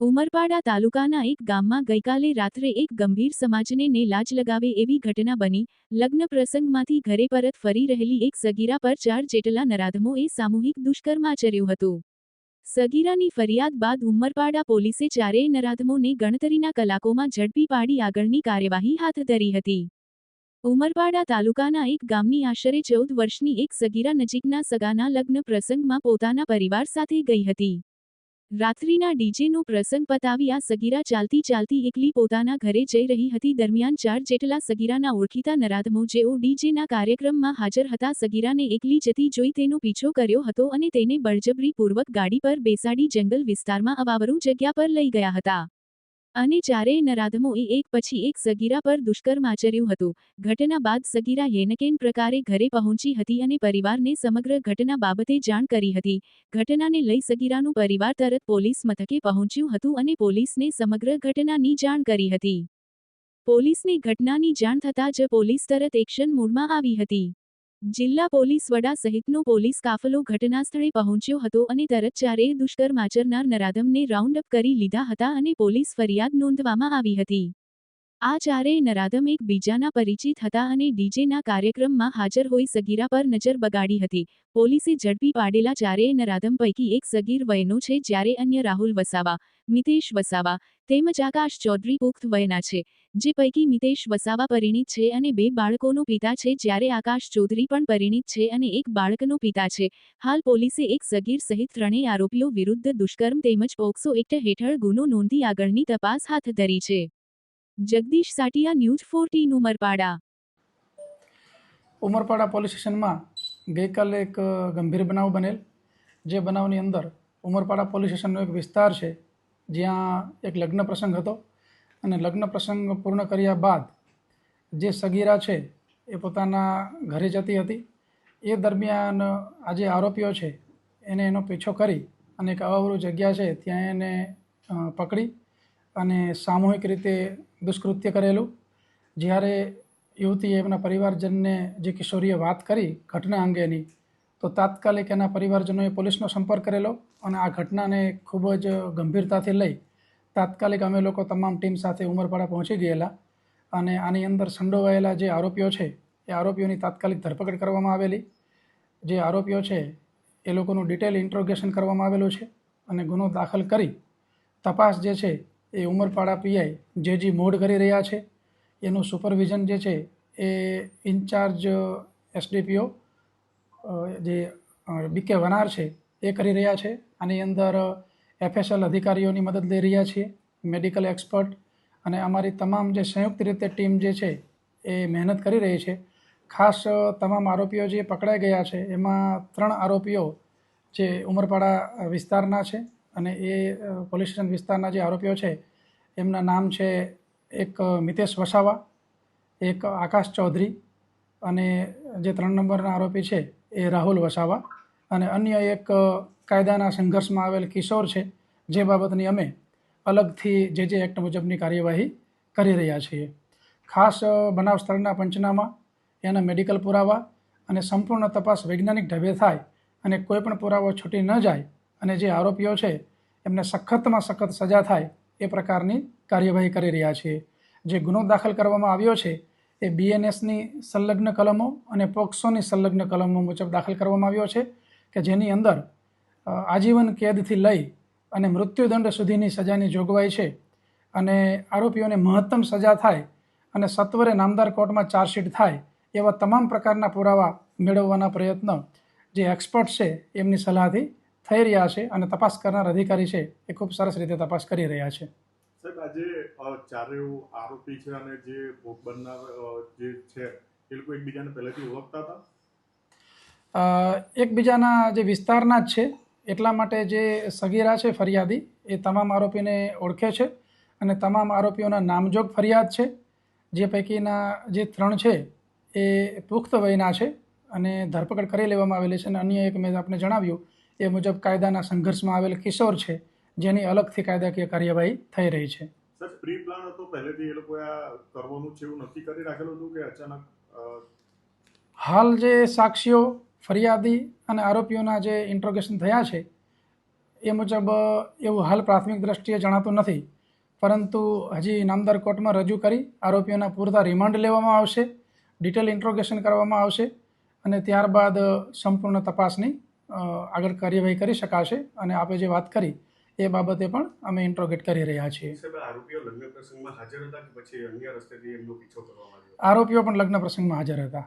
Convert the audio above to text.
ઉમરપાડા તાલુકાના એક ગામમાં ગઈકાલે રાત્રે એક ગંભીર સમાજને ને લાજ લગાવે એવી ઘટના બની. લગ્ન પ્રસંગમાંથી ઘરે પરત ફરી રહેલી એક સગીરા પર 4 જેટલા નરાધમોએ સામૂહિક દુષ્કર્મ આચર્યું હતું. સગીરાની ફરિયાદ બાદ ઉમરપાડા પોલીસે ચારેય નરાધમોને ગણતરીના કલાકોમાં ઝડપી પાડી આગળની કાર્યવાહી હાથ ધરી હતી. ઉમરપાડા તાલુકાના એક ગામની આશરે 14 વર્ષની એક સગીરા નજીકના સગાના લગ્ન પ્રસંગમાં પોતાના પરિવાર સાથે ગઈ હતી. રાત્રિના ડીજેનો પ્રસંગ પતાવી આ સગીરા ચાલતી ચાલતી એકલી પોતાના ઘરે જઈ રહી હતી. દરમિયાન 4 જેટલા સગીરાના ઓળખીતા નરાધમો જેઓ ડીજેના કાર્યક્રમમાં હાજર હતા સગીરાને એકલી જતી જોઈ તેનો પીછો કર્યો હતો અને તેને બળજબરીપૂર્વક ગાડી પર બેસાડી જંગલ વિસ્તારમાં અવાવરૂ જગ્યા પર લઈ ગયા હતા. અને ચારેય નરાધમોએ એક પછી એક સગીરા પર દુષ્કર્મ આચર્યું હતું. ઘટના બાદ સગીરા યેનકેન પ્રકારે ઘરે પહોંચી હતી અને પરિવારને સમગ્ર ઘટના બાબતે જાણ કરી હતી. ઘટનાને લઈ સગીરાનું પરિવાર તરત પોલીસ મથકે પહોંચ્યું હતું અને પોલીસને સમગ્ર ઘટનાની જાણ કરી હતી. પોલીસને ઘટનાની જાણ થતાં જ પોલીસ તરત એક્શન મોડમાં આવી હતી. જિલ્લા પોલીસ વડા સહિતનો પોલીસ કાફલો ઘટનાસ્થળે પહોંચ્યો હતો અને તરત ચારેય દુષ્કર્મ આચરનાર નરાધમને રાઉન્ડ અપ કરી લીધા હતા અને પોલીસ ફરિયાદ નોંધવામાં આવી હતી. આ ચારેય નરાધમ એક બીજાના પરિચિત હતા અને ડીજેના કાર્યક્રમમાં હાજર હોઈ સગીરા પર નજર બગાડી હતી. પોલીસે ઝડપી પાડેલા ચારેય નરાધમ પૈકી એક સગીર વયનો છે જ્યારે અન્ય રાહુલ વસાવા, મિતેશ વસાવા તેમજ આકાશ ચૌધરી પુખ્ત વયના છે. જે પૈકી મિતેશ વસાવા પરિણીત છે અને 2 બાળકોનો પિતા છે જ્યારે આકાશ ચૌધરી પણ પરિણીત છે અને એક બાળકનો પિતા છે. હાલ પોલીસે એક સગીર સહિત 3 આરોપીઓ વિરુદ્ધ દુષ્કર્મ તેમજ પોક્સો એક્ટ હેઠળ ગુનો નોંધી આગળની તપાસ હાથ ધરી છે. જગદીશ સાટિયા, ન્યૂઝ 14 ઉમરપાડા. ઉમરપાડા પોલીસ સ્ટેશનમાં ગઈકાલે એક ગંભીર બનાવ બનેલ. જે બનાવની અંદર ઉમરપાડા પોલીસ સ્ટેશનનો એક વિસ્તાર છે જ્યાં એક લગ્ન પ્રસંગ હતો અને લગ્ન પ્રસંગ પૂર્ણ કર્યા બાદ જે સગીરા છે એ પોતાના ઘરે જતી હતી. એ દરમિયાન આ જે આરોપીઓ છે એને એનો પીછો કરી અને એક અવાવરૂ જગ્યા છે ત્યાં એને પકડી અને સામૂહિક રીતે દુષ્કૃત્ય કરેલું. જ્યારે યુવતીએ એમના પરિવારજનને જે કિશોરીએ વાત કરી ઘટના અંગેની તો તાત્કાલિક એના પરિવારજનોએ પોલીસનો સંપર્ક કરેલો અને આ ઘટનાને ખૂબ જ ગંભીરતાથી લઈ તાત્કાલિક અમે લોકો તમામ ટીમ સાથે ઉમરપાડા પહોંચી ગયેલા અને આની અંદર સંડોવાયેલા જે આરોપીઓ છે એ આરોપીઓની તાત્કાલિક ધરપકડ કરવામાં આવેલી. જે આરોપીઓ છે એ લોકોનું ડિટેલ ઇન્ટ્રોગેશન કરવામાં આવેલું છે અને ગુનો દાખલ કરી તપાસ જે છે એ ઉમરપાડા પીઆઈ જે મોડ કરી રહ્યા છે. એનું સુપરવિઝન જે છે એ ઇન્ચાર્જ એસડીપીઓ જે બીકે વનાર છે એ કરી રહ્યા છે. આની અંદર એફએસએલ અધિકારીઓની મદદ લઈ રહ્યા છીએ, મેડિકલ એક્સપર્ટ અને અમારી તમામ જે સંયુક્ત રીતે ટીમ જે છે એ મહેનત કરી રહી છે. ખાસ તમામ આરોપીઓ જે પકડાઈ ગયા છે એમાં 3 આરોપીઓ જે ઉમરપાડા વિસ્તારના છે અને એ પોલીસ સ્ટેશન વિસ્તારના જે આરોપીઓ છે એમના નામ છે એક મિતેશ વસાવા, એક આકાશ ચૌધરી અને જે 3 નંબરના આરોપી છે એ રાહુલ વસાવા અને અન્ય એક કાયદાના સંઘર્ષમાં આવેલ કિશોર છે. જે બાબતની અમે અલગથી જે એક્ટ મુજબની કાર્યવાહી કરી રહ્યા છીએ. ખાસ બનાવ સ્થળના પંચનામા, એના મેડિકલ પુરાવા અને સંપૂર્ણ તપાસ વૈજ્ઞાનિક ઢબે થાય અને કોઈ પણ પુરાવો છૂટી ન જાય અને જે આરોપીઓ છે એમને સખતમાં સખત સજા થાય એ પ્રકારની કાર્યવાહી કરી રહ્યા છીએ. જે ગુનો દાખલ કરવામાં આવ્યો છે એ બીએનએસની સંલગ્ન કલમો અને પોક્સોની સંલગ્ન કલમો મુજબ દાખલ કરવામાં આવ્યો છે કે જેની અંદર આજીવન કેદથી લઈ અને મૃત્યુદંડ સુધીની સજાની જોગવાઈ છે અને આરોપીઓને મહત્તમ સજા થાય અને સત્વરે નામદાર કોર્ટમાં ચાર્જશીટ થાય એવા તમામ પ્રકારના પુરાવા મેળવવાના પ્રયત્ન જે એક્સપર્ટ છે એમની સલાહથી થઈ રહ્યા છે અને તપાસ કરનાર અધિકારી છે એ ખૂબ સરસ રીતે તપાસ કરી રહ્યા છે. સાહેબ, આજે ચારેય આરોપી છે અને જે ભોગ બનનાર જે છે એ લોકો એકબીજાને પહેલેથી ઓળખતા હતા? એકબીજાના જે વિસ્તારના જ છે એટલા માટે જે સગીરા છે ફરિયાદી એ તમામ આરોપીને ઓળખે છે અને તમામ આરોપીઓના નામજોગ ફરિયાદ છે. જે પૈકીના જે 3 છે એ પુખ્ત વયના છે અને ધરપકડ કરી લેવામાં આવેલી છે અને અન્ય એક મેં આપને જણાવ્યું એ મુજબ કાયદાના સંઘર્ષમાં આવેલ કિશોર છે જેની અલગથી કાયદાકીય કાર્યવાહી થઈ રહી છે. સર, પ્રી પ્લાન હતો પહેલેથી એ લોકોએ આ કરવાનું છે એવું નક્કી કરી રાખેલું હતું કે અચાનક? હાલ જે સાક્ષીઓ, ફરિયાદી અને આરોપીઓના જે ઇન્ટ્રોગેશન થયા છે એ મુજબ એવું હાલ પ્રાથમિક દ્રષ્ટિએ જણાતું નથી, પરંતુ હજી નામદાર કોર્ટમાં રજૂ કરી આરોપીઓના પૂરતા રિમાન્ડ લેવામાં આવશે, ડિટેલ ઇન્ટ્રોગેશન કરવામાં આવશે અને ત્યારબાદ સંપૂર્ણ તપાસની આગળ કાર્યવાહી કરી શકાશે. અને આપણે જે વાત કરી એ બાબતે પણ અમે ઇન્ટ્રોગેટ કરી રહ્યા છીએ. સાહેબ, આરોપીઓ લગ્ન પ્રસંગમાં હાજર હતા કે પછી અન્ય રસ્તેથી એમનો પીછો કરવામાં આવ્યો? આરોપીઓ પણ લગ્ન પ્રસંગમાં હાજર હતા.